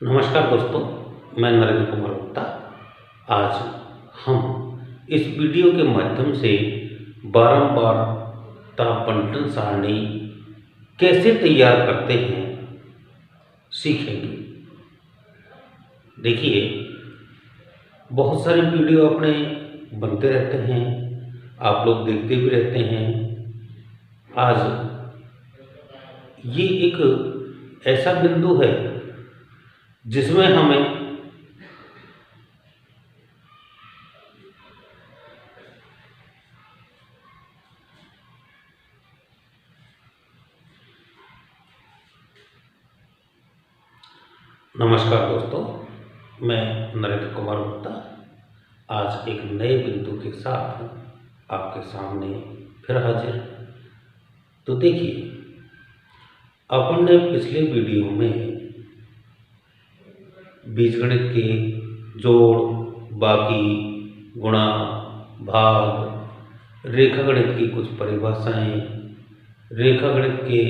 नमस्कार दोस्तों, मैं नरेंद्र कुमार गुप्ता। आज हम इस वीडियो के माध्यम से बारंबारता बंटन सारणी कैसे तैयार करते हैं सीखेंगे। देखिए, बहुत सारे वीडियो अपने बनते रहते हैं, आप लोग देखते भी रहते हैं। आज ये एक ऐसा बिंदु है जिसमें हमें नमस्कार दोस्तों, मैं नरेंद्र कुमार गुप्ता आज एक नए बिंदु के साथ आपके सामने फिर हाजिर। तो देखिए, अपन ने पिछले वीडियो में बीजगणित के जोड़, बाकी, गुणा, भाग, रेखागणित की कुछ परिभाषाएं, रेखागणित के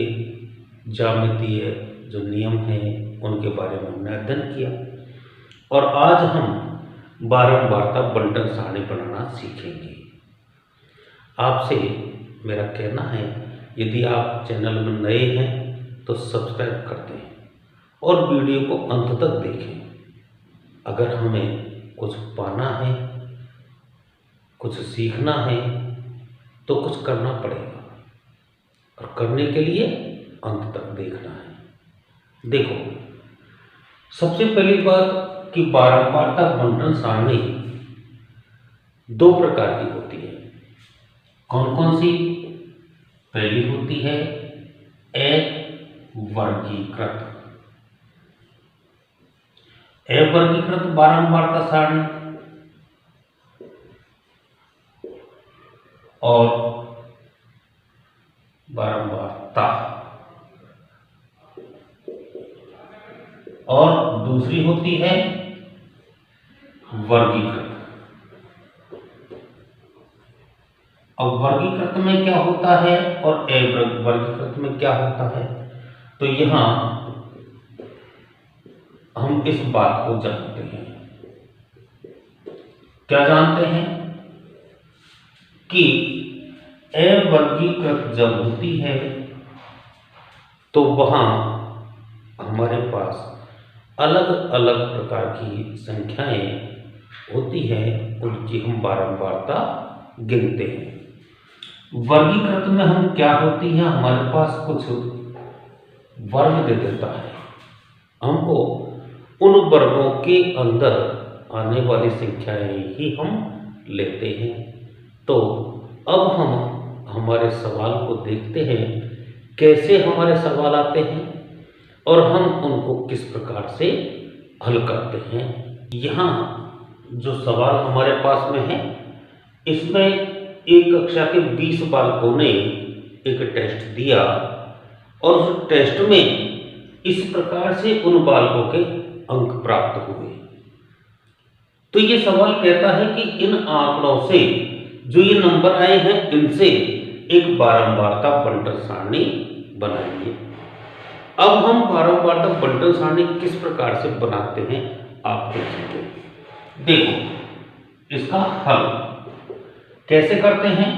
ज्यामितीय जो नियम हैं उनके बारे में हमने अध्ययन किया। और आज हम बारंबारता बंटन सारणी बनाना सीखेंगे। आपसे मेरा कहना है, यदि आप चैनल में नए हैं तो सब्सक्राइब कर दें और वीडियो को अंत तक देखें। अगर हमें कुछ पाना है, कुछ सीखना है तो कुछ करना पड़ेगा, और करने के लिए अंत तक देखना है। देखो, सबसे पहली बात कि बारंबारता बंटन सारणी दो प्रकार की होती है। कौन कौन सी? पहली होती है अवर्गीकृत बारंबारता सारणी, और बारंबारता, और दूसरी होती है वर्गीकृत। अब वर्गीकृत में क्या होता है और अवर्गीकृत में क्या होता है, तो यहां हम इस बात को जानते हैं। क्या जानते हैं? कि अवर्गीकृत जब होती है तो वहां हमारे पास अलग अलग प्रकार की संख्याएं होती हैं, उनकी हम बारंबारता गिनते हैं। वर्गीकृत में हम क्या होती है, हमारे पास कुछ वर्ग दे देता है, हमको उन वर्गों के अंदर आने वाली संख्याएं ही हम लेते हैं। तो अब हम हमारे सवाल को देखते हैं, कैसे हमारे सवाल आते हैं और हम उनको किस प्रकार से हल करते हैं। यहाँ जो सवाल हमारे पास में है, इसमें एक कक्षा के 20 बालकों ने एक टेस्ट दिया, और उस टेस्ट में इस प्रकार से उन बालकों के अंक प्राप्त हुए। तो ये सवाल कहता है कि इन आंकड़ों से जो ये नंबर आए हैं, इनसे एक बारंबारता बंटन सारणी बनाइए। अब हम बारंबारता बंटन सारणी किस प्रकार से बनाते हैं आप देखेंगे। देखो, इसका हल कैसे करते हैं।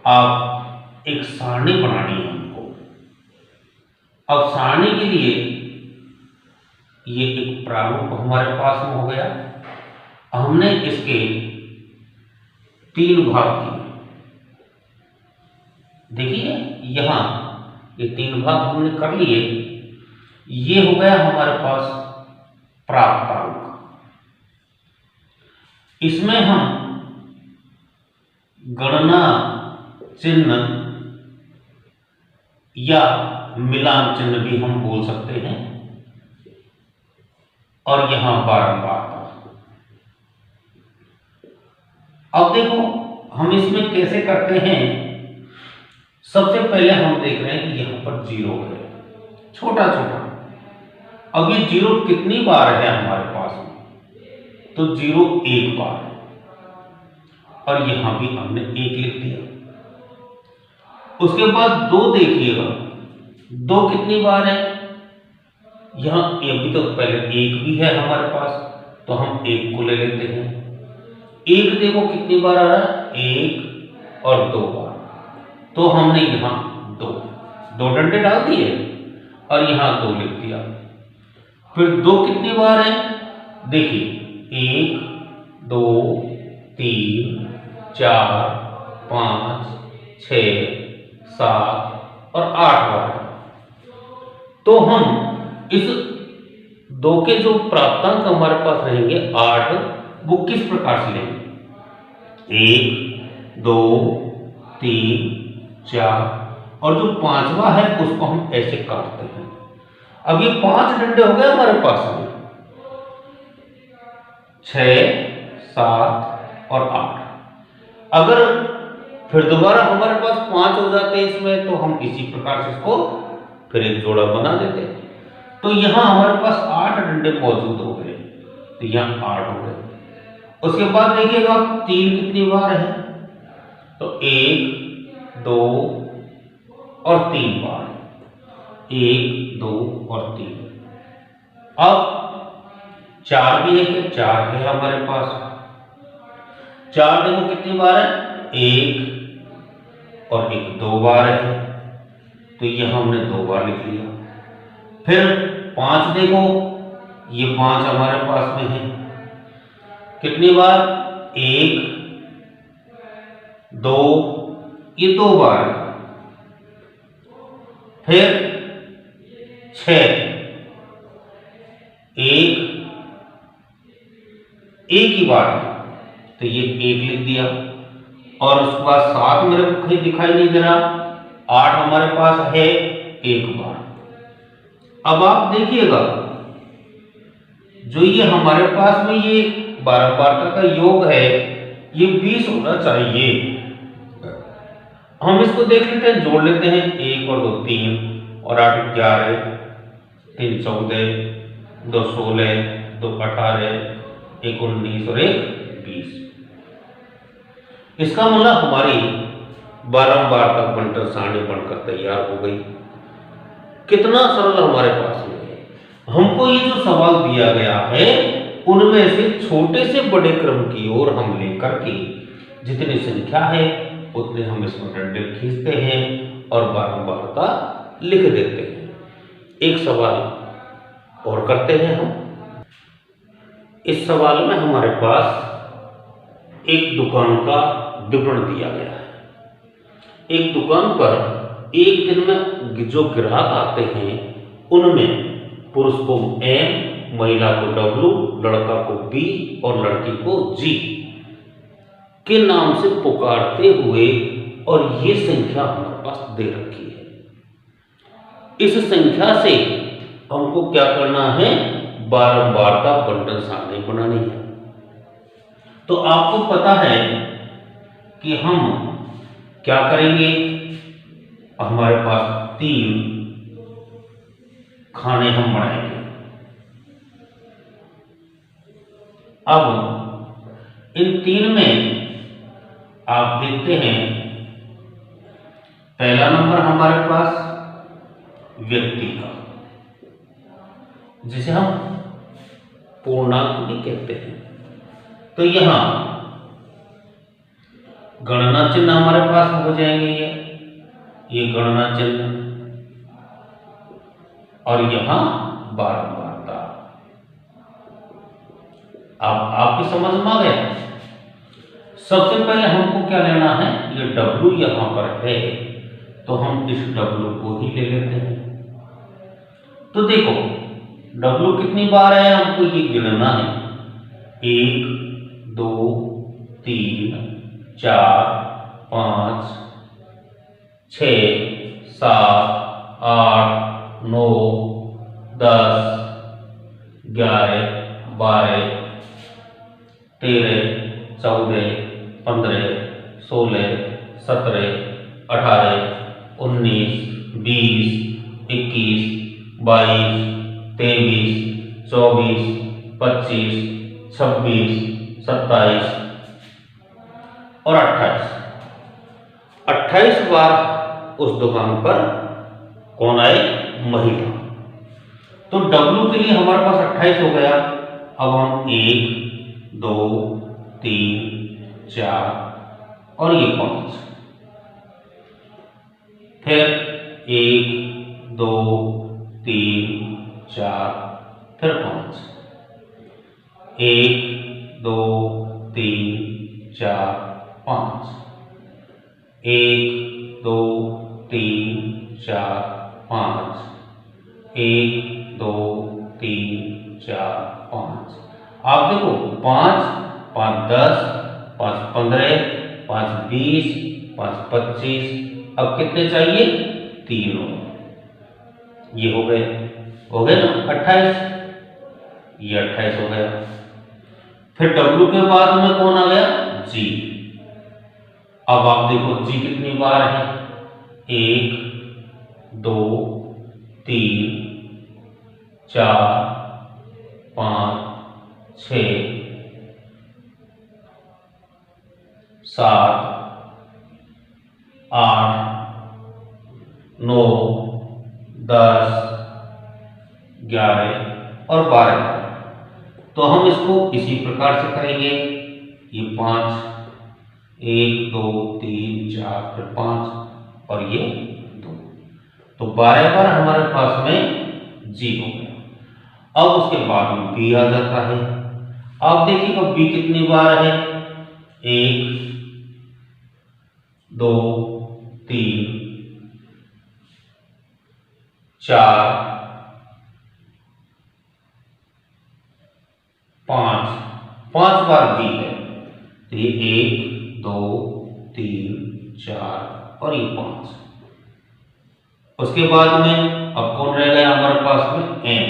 आप एक सारणी बनानी है हमको। अब सारणी के लिए ये एक प्रारूप हमारे पास में हो गया। हमने इसके 3 भाग किए। देखिए, यहां ये 3 भाग हमने कर लिए। ये हो गया हमारे पास प्राप्तांक। इसमें हम गणना चिन्ह या मिलान चिन्ह भी हम बोल सकते हैं, और यहां बारंबारता। अब देखो, हम इसमें कैसे करते हैं। सबसे पहले हम देख रहे हैं कि यहां पर 0 है, छोटा छोटा। अब ये 0 कितनी बार है हमारे पास में, तो 0 एक बार है, और यहां भी हमने 1 लिख दिया। उसके बाद 2 देखिएगा, 2 कितनी बार है, यहाँ अभी तो पहले एक भी है हमारे पास, तो हम एक को ले लेते हैं। एक देखो कितनी बार आ रहा है, एक और दो बार, तो हमने यहाँ दो डंडे डाल दिए और यहाँ दो लिख दिया। फिर दो कितनी बार है, देखिए 1 2 3 4 5 6 7 और 8 बार है। तो हम इस दो के जो प्राप्तांक हमारे पास रहेंगे 8, वो किस प्रकार से लेंगे, 1 2 3 4 और जो पांचवा है उसको हम ऐसे काटते हैं। अब ये 5 डंडे हो गए हमारे पास में, 6 7 और 8। अगर फिर दोबारा हमारे पास 5 हो जाते हैं इसमें, तो हम इसी प्रकार से इसको फिर एक जोड़ा बना देते हैं। तो यहाँ हमारे पास 8 डंडे मौजूद हो गए, तो यहाँ 8 हो गए। उसके बाद देखिएगा 3 कितनी बार है, तो 1 2 और 3 बार, 1 2 और 3। अब 4 भी है, क्या 4 है हमारे पास, 4 देखो कितनी बार है, 1 और 1 2 बार है, तो यह हमने 2 बार लिख लिया। फिर 5 देखो, ये 5 हमारे पास में है, कितनी बार, 1 2, ये 2 बार है। फिर 6, 1 ही बार है, तो ये 1 लिख दिया। और उसके बाद 7 मेरे को कहीं दिखाई नहीं दे रहा, 8 हमारे पास है 1 बार। अब आप देखिएगा जो ये हमारे पास में ये 12 बार का योग है, ये 20 होना चाहिए। हम इसको देख लेते हैं, जोड़ लेते हैं, 1 और 2 3 और 8 11, 3 14, 2 16, 2 18, 1 19 और 1 20। इसका मतलब हमारी 12 बार तक बंटर सारणी बनकर तैयार हो गई। कितना सरल हमारे पास में है। हमको ये जो सवाल दिया गया है, उनमें से छोटे से बड़े क्रम की ओर हम लेकर के जितनी संख्या है उतने हम इसमें डंडे खींचते हैं और बारंबारता लिख देते हैं। एक सवाल और करते हैं हम। इस सवाल में हमारे पास एक दुकान का विवरण दिया गया है। एक दुकान पर एक दिन में जो ग्राहक आते हैं, उनमें पुरुष को M, महिला को W, लड़का को B और लड़की को G के नाम से पुकारते हुए, और ये संख्या हमारे पास दे रखी है। इस संख्या से हमको क्या करना है, बारंबारता बंटन सारणी बनानी है। तो आपको पता है कि हम क्या करेंगे, हमारे पास 3 खाने हम बनाएंगे। अब इन 3 में आप देखते हैं, पहला नंबर हमारे पास व्यक्ति का, जिसे हम पूर्णांक भी कहते हैं। तो यहां गणना चिन्ह हमारे पास हो जाएंगे, ये गणना चिन्ह, और यहां बारंबारता। अब आपकी समझ में आ गया। सबसे पहले हमको क्या लेना है, ये W यहां पर है, तो हम इस W को ही ले लेते हैं। तो देखो W कितनी बार है, हमको ये गिनना है, 1 2 3 4 5 6 7 8 9 10 11 12 13 14 15 16 17 18 19 20 21 22 23 24 25 26 27 और 28 बार उस दुकान पर कौन आए, महिला। तो W के लिए हमारे पास 28 हो गया। अब हम 1 2 3 4 और ये 5, फिर 1 2 3 4, फिर 5, 1 2 3 4 5, 1 2 3 4 5, 1 2 3 4 5। आप देखो 5 5 10, 5 15, 5 20, 5 25, अब कितने चाहिए? 3 और ये हो गए ना 28, ये 28 हो गया। फिर W के बाद में कौन आ गया? G। अब आप देखो G कितनी बार है? 1 2 3 4 5 6 7 8 9 10 11 और 12। तो हम इसको इसी प्रकार से करेंगे। ये 5 1 2 3 4 फिर 5 और ये 2, तो 12 बार हमारे पास में G हो गया। अब उसके बाद में B आ जाता है। आप देखिएगा B कितनी बार है? 1 2 3 4 5 बार B है। तो ये 1 2 3 4 और ये 5। उसके बाद में अब कौन रह गया हमारे पास में? M।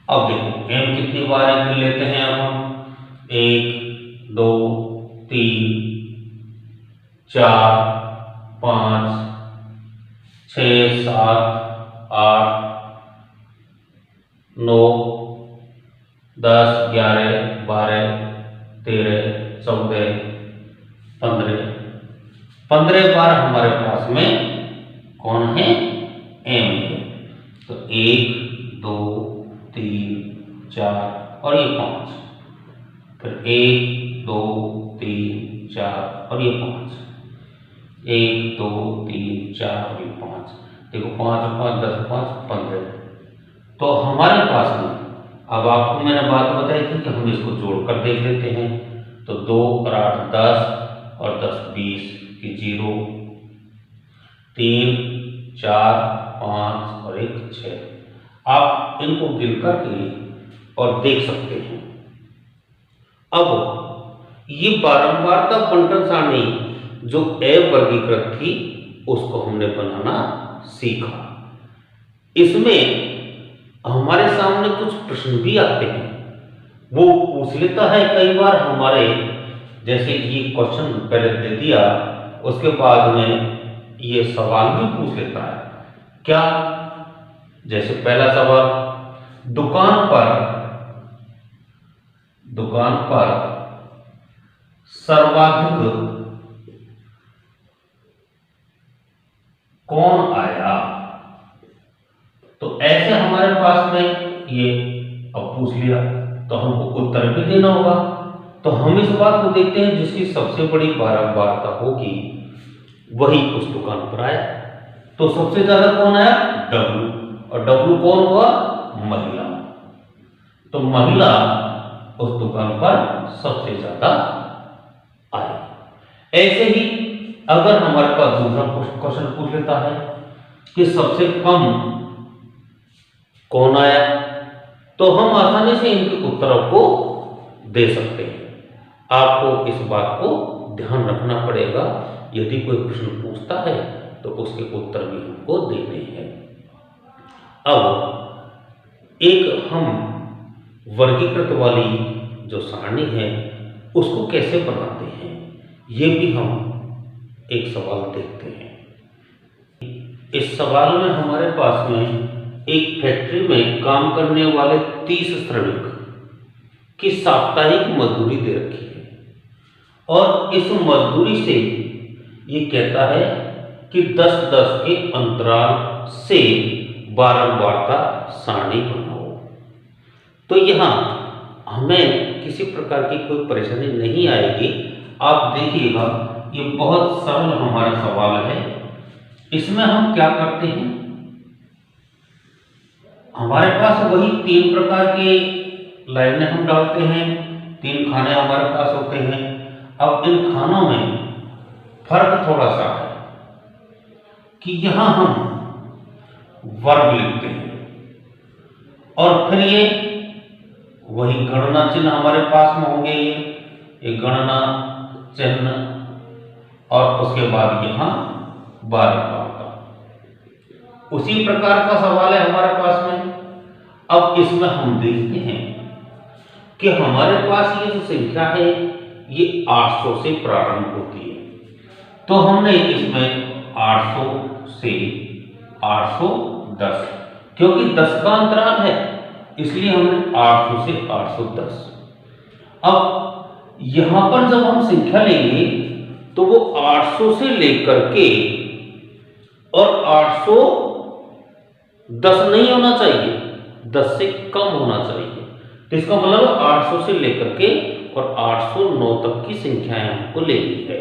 अब देखो M कितनी बार है गिन लेते हैं अब हम। 1 2 3 4 5 6 7 8 9 10 11 12 13 14 15 बार हमारे पास में कौन है? M है। तो 1 2 3 4 और ये 5, फिर 1 2 3 4 और ये 5, 1 2 3 4 और ये 5। देखो 5 5 10 5 15। तो हमारे पास में अब आपको मैंने बात बताई थी कि हम इसको जोड़कर देख लेते हैं। तो 2 और 8 10 और 10 20 की 0, 3 4 5 और 1 6। आप इनको गिन करके और देख सकते हैं। अब ये बारंबारता बंटन सारणी जो ए वर्गीकृत थी उसको हमने बनाना सीखा। इसमें हमारे सामने कुछ प्रश्न भी आते हैं, वो पूछ लेता है कई बार हमारे, जैसे ये क्वेश्चन पहले दे दिया, उसके बाद में ये सवाल भी पूछ लेता है। क्या? जैसे पहला सवाल, दुकान पर सर्वाधिक कौन आया? तो ऐसे हमारे पास में ये अब पूछ लिया तो हमको उत्तर भी देना होगा। तो हम इस बात को देखते हैं जिसकी सबसे बड़ी बारंबारता होगी वही उस दुकान पर आया। तो सबसे ज्यादा कौन आया? W। और W कौन हुआ? महिला। तो महिला उस दुकान पर सबसे ज्यादा आई। ऐसे ही अगर हमारे पास दूसरा क्वेश्चन पूछ लेता है कि सबसे कम कौन आया, तो हम आसानी से इनके उत्तरों को दे सकते हैं। आपको इस बात को ध्यान रखना पड़ेगा, यदि कोई प्रश्न पूछता है तो उसके उत्तर भी हमको देने हैं। अब एक हम वर्गीकृत वाली जो सारणी है उसको कैसे बनाते हैं, ये भी हम एक सवाल देखते हैं। इस सवाल में हमारे पास में एक फैक्ट्री में काम करने वाले 30 श्रमिक की साप्ताहिक मजदूरी दे रखी है और इस मजदूरी से ये कहता है कि 10-10 के अंतराल से बारंबारता सारणी बनाओ। तो यहाँ हमें किसी प्रकार की कोई परेशानी नहीं आएगी। आप देखिएगा, ये बहुत सरल हमारा सवाल है। इसमें हम क्या करते हैं, हमारे पास वही 3 प्रकार की लाइनें हम डालते हैं, 3 खाने हमारे पास होते हैं। अब इन खानों में फर्क थोड़ा सा है कि यहाँ हम वर्ग लिखते हैं और फिर ये वही गणना चिन्ह हमारे पास में होंगे, ये गणना चिन्ह, और उसके बाद यहाँ बारंबारता। उसी प्रकार का सवाल है हमारे पास में। अब इसमें हम देखते हैं कि हमारे पास ये जो संख्या है ये 800 से प्रारंभ होती है। तो हमने इसमें 800 से 810, क्योंकि 10 का अंतराल है इसलिए हमने 800 से 810। अब यहां पर जब हम संख्या लेंगे तो वो 800 से लेकर के और 810 नहीं होना चाहिए, 10 से कम होना चाहिए। तो इसका मतलब 800 से लेकर के और 809 तक की संख्याएं हमको लेनी है।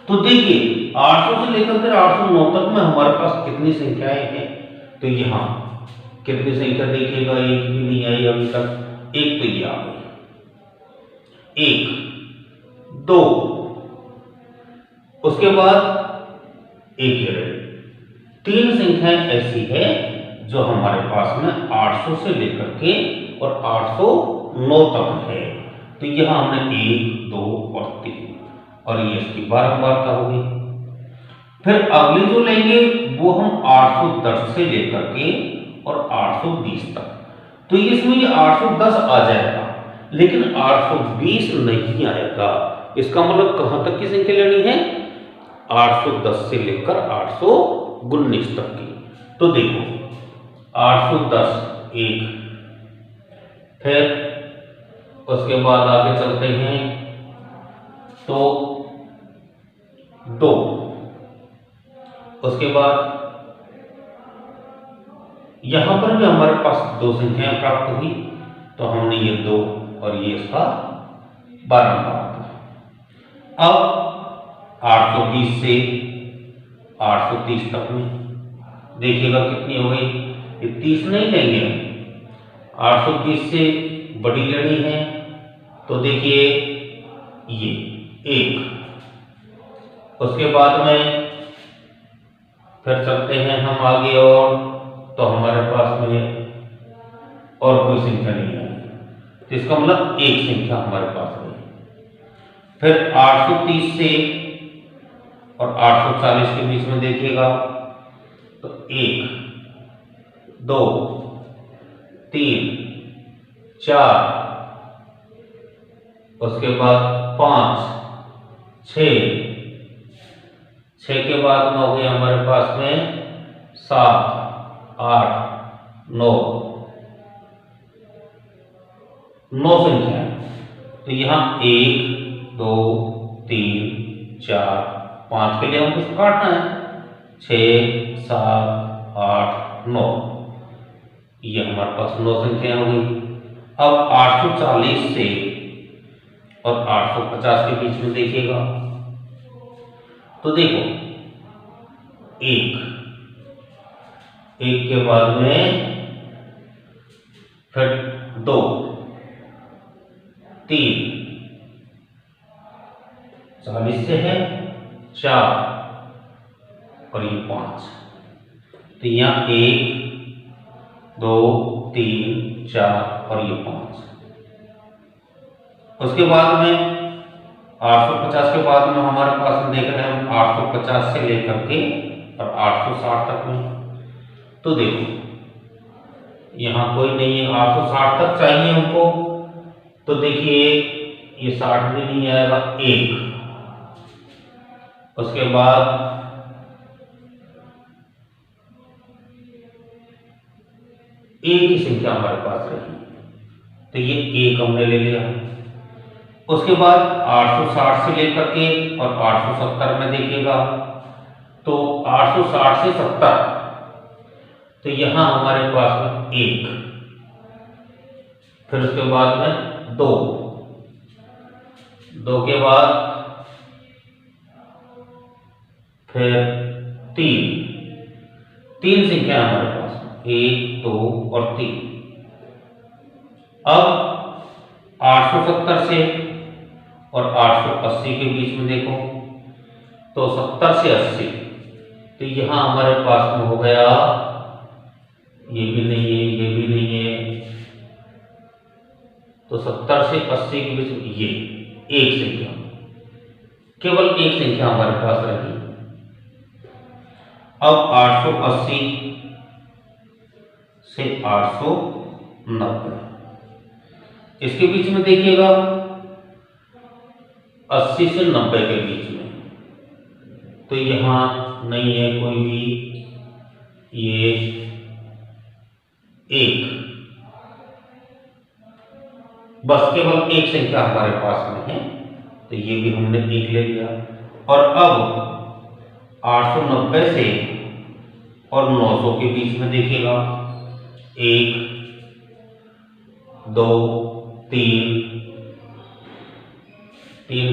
तो देखिए 800 से लेकर के 809 तक में हमारे पास कितनी संख्याएं हैं, तो यहां कितनी संख्या देखिएगा, एक भी नहीं आई अभी तक, एक तो ये आ गई, 1 2, उसके बाद एक ये रही। 3 संख्याएं ऐसी है जो हमारे पास में 800 से लेकर के और 809 तक है। तो यहां हमने 1 2 और 3, और ये इसकी बारंबारता होगी। फिर अगली जो लेंगे वो हम 810 से लेकर के और 820 तक। तो इसमें ये 810 आ जाएगा, लेकिन 820 नहीं आएगा। इसका मतलब कहां तक की संख्या लेनी है, 810 से लेकर 819 तक की। तो देखो 810 1, फिर उसके बाद आगे चलते हैं तो 2, उसके बाद यहां पर भी हमारे पास 2 संख्याएं प्राप्त हुई, तो हमने ये 2 और ये इसका बारंबारता। अब 820 से 830 तक में देखिएगा कितनी हो गई, ये 30 नहीं लेंगे, 830 से बड़ी लेनी है। तो देखिए ये 1, उसके बाद में फिर चलते हैं हम आगे, और तो हमारे पास में और कोई संख्या नहीं आई, तो इसका मतलब एक संख्या हमारे पास है। फिर 830 से और 840 के बीच में देखिएगा तो 1 2 3 4, उसके बाद 5 6 के बाद में हो गया हमारे पास में 7 8 9 संख्या है। तो यहाँ 1 2 3 4 5 के लिए हमको इसको काटना है, 6 7 8 9, ये हमारे पास 9 संख्याएं हो गई। अब 840 से और 850 के बीच में देखिएगा तो देखो 1 के बाद में फिर 2 3, 40 से है 4 और ये 5, तो यहाँ 1 2 3 4 और ये 5। उसके बाद में 850 के बाद में हमारे पास में देख रहे हैं हम 850 से लेकर के और 860 तक में। तो देखो यहाँ कोई नहीं है, 860 तक चाहिए हमको, तो देखिए ये 60 भी नहीं आएगा, 1, उसके बाद एक ही संख्या हमारे पास रही, तो ये 1 हमने ले लिया। उसके बाद 860 से लेकर के और 870 में देखिएगा तो 860 से 70, तो तो यहाँ हमारे पास में 1, फिर उसके बाद में 2, 2 के बाद फिर 3, 3 संख्या हमारे पास में 1, 2 और 3। अब 870 से और 880 के बीच में देखो तो 70 से 80, तो यहाँ हमारे पास में हो गया, ये भी नहीं है, ये भी नहीं है, तो 70 से 80 के बीच में ये एक संख्या, केवल एक संख्या हमारे पास रही। अब 880 से 890, इसके बीच में देखिएगा 80 से 90 के बीच में, तो यहां नहीं है कोई भी, ये 1, बस केवल एक संख्या हमारे पास में है, तो ये भी हमने 1 ले लिया। और अब 890 से और 900 के बीच में देखिएगा 1, 2, 3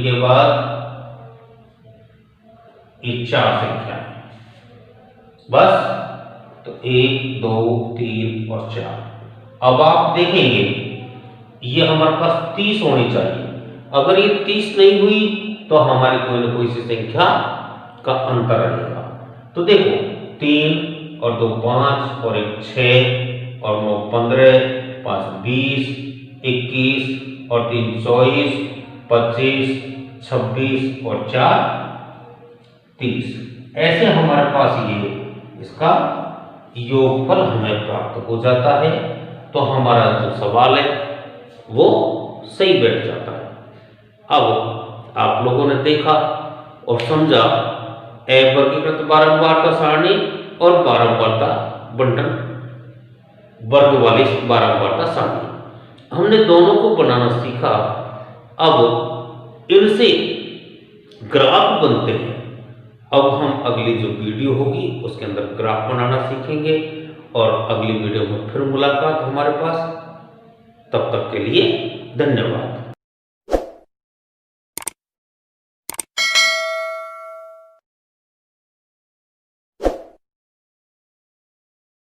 के बाद ये 4 संख्या है, बस। तो 1, 2, 3 और 4। अब आप देखेंगे ये हमारे पास 30 होनी चाहिए। अगर ये 30 नहीं हुई तो हमारी कोई ना कोई सी संख्या का अंतर रहेगा। तो देखो 3 और 2 5 और 1 6 और 9 15, 5 20, 21 और 3 24, 25, 26 और 4 30। ऐसे हमारे पास ये इसका योगफल हमें प्राप्त हो जाता है। तो हमारा जो सवाल है वो सही बैठ जाता है। अब आप लोगों ने देखा और समझा अवर्गीकृत बारंबारता सारणी और बारंबारता बंटन वर्ग वाली बारंबारता सारणी, हमने दोनों को बनाना सीखा। अब इनसे ग्राफ बनते हैं। अब हम अगली जो वीडियो होगी उसके अंदर ग्राफ बनाना सीखेंगे और अगली वीडियो में फिर मुलाकात हमारे पास। तब तक के लिए धन्यवाद।